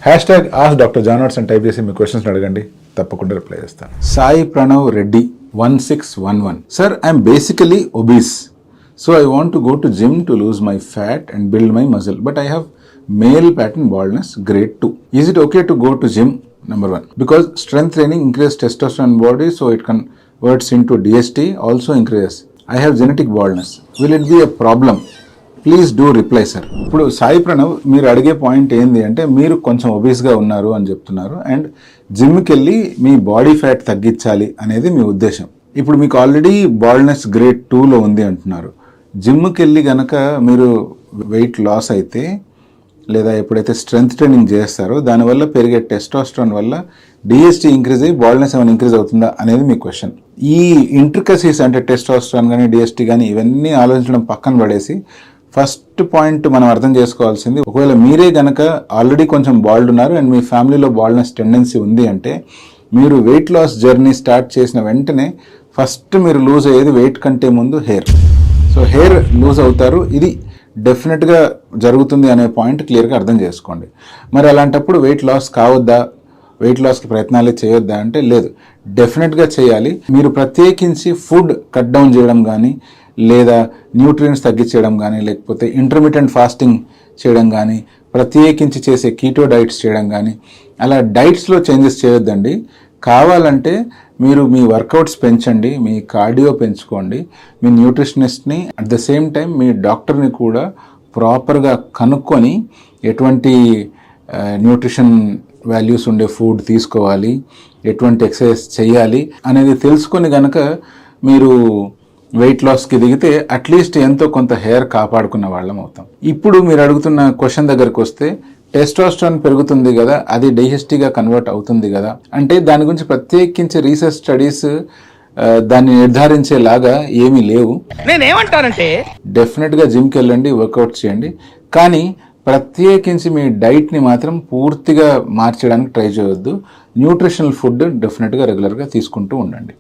Hash tag ఆస్ doctor genres అని type చేసి మీ questions అడగండి, తప్పకుండా రిప్లై చేస్తాను. Sai Pranav Reddy 1611. Sir, I am basically obese. So I want to go to gym to lose my fat and build my muscle. But I have male pattern baldness, grade 2. Is it okay to go to gym? Number 1. Because strength training increases testosterone body, so it converts into DST, also increases. I have genetic baldness. Will it be a problem? Please do reply sir. ఇప్పుడు సాయి ప్రణవ్, మీరు అడిగే point ఏంది అంటే, మీరు కొంచెం ఒబీస్గా ఉన్నారు అని చెప్తున్నారు అండ్ జిమ్కి వెళ్ళి మీ బాడీ ఫ్యాట్ తగ్గించాలి అనేది మీ ఉద్దేశం. ఇప్పుడు మీకు ఆల్రెడీ బాల్డ్నెస్ గ్రేడ్ 2లో ఉంది అంటున్నారు. జిమ్కి వెళ్ళి కనుక మీరు వెయిట్ లాస్ అయితే, లేదా ఎప్పుడైతే స్ట్రెంగ్త్ ట్రైనింగ్ చేస్తారో దానివల్ల పెరిగే టెస్టోస్టెరాన్ వల్ల డిఎస్టీ ఇంక్రీజ్ అయ్యి బాల్డ్నెస్ ఏమైనా ఇంక్రీజ్ అవుతుందా అనేది మీ క్వశ్చన్. ఈ ఇంట్రికసీస్ అంటే టెస్టోస్టెరాన్ కానీ డిఎస్టీ కానీ ఇవన్నీ ఆలోచించడం పక్కన పడేసి, ఫస్ట్ పాయింట్ మనం అర్థం చేసుకోవాల్సింది, ఒకవేళ మీరే గనక ఆల్రెడీ కొంచెం బాల్డ్ ఉన్నారు అండ్ మీ ఫ్యామిలీలో బాల్డ్నెస్ టెండెన్సీ ఉంది అంటే, మీరు వెయిట్ లాస్ జర్నీ స్టార్ట్ చేసిన వెంటనే ఫస్ట్ మీరు లూజ్ అయ్యేది వెయిట్ కంటే ముందు హెయిర్. సో హెయిర్ లూజ్ అవుతారు, ఇది డెఫినెట్గా జరుగుతుంది అనే పాయింట్ క్లియర్గా అర్థం చేసుకోండి. మరి అలాంటప్పుడు వెయిట్ లాస్ కావద్దా, వెయిట్ లాస్కి ప్రయత్నాలు చేయొద్దా అంటే లేదు, డెఫినెట్గా చేయాలి. మీరు ప్రత్యేకించి ఫుడ్ కట్ డౌన్ చేయడం కానీ, లేదా న్యూట్రియంట్స్ తగ్గించేయడం కానీ, లేకపోతే ఇంటర్మీడియట్ ఫాస్టింగ్ చేయడం కానీ, ప్రత్యేకించి చేసే కీటో డైట్స్ చేయడం కానీ, అలా డైట్స్లో చేంజెస్ చేయొద్దండి. కావాలంటే మీరు మీ వర్కౌట్స్ పెంచండి, మీ కార్డియో పెంచుకోండి, మీ న్యూట్రిషనిస్ట్ని అట్ ద సేమ్ టైం మీ డాక్టర్ని కూడా ప్రాపర్గా కనుక్కొని ఎటువంటి న్యూట్రిషన్ వాల్యూస్ ఉండే ఫుడ్ తీసుకోవాలి, ఎటువంటి ఎక్సర్సైజ్ చేయాలి అనేది తెలుసుకొని కనుక మీరు వెయిట్ లాస్కి దిగితే అట్లీస్ట్ ఎంతో కొంత హెయిర్ కాపాడుకున్న వాళ్ళం అవుతాం. ఇప్పుడు మీరు అడుగుతున్న క్వశ్చన్ దగ్గరకు వస్తే, టెస్టోస్టెరాన్ పెరుగుతుంది కదా, అది డైజెస్టీగా కన్వర్ట్ అవుతుంది కదా అంటే, దాని గురించి ప్రత్యేకించి రీసెర్చ్ స్టడీస్ దాన్ని నిర్ధారించేలాగా ఏమీ లేవు. నేనేమంటానంటే, డెఫినెట్గా జిమ్కి వెళ్ళండి, వర్కౌట్ చేయండి, కానీ ప్రత్యేకించి మీ డైట్ని మాత్రం పూర్తిగా మార్చడానికి ట్రై చేయొద్దు. న్యూట్రిషనల్ ఫుడ్ డెఫినెట్గా రెగ్యులర్గా తీసుకుంటూ ఉండండి.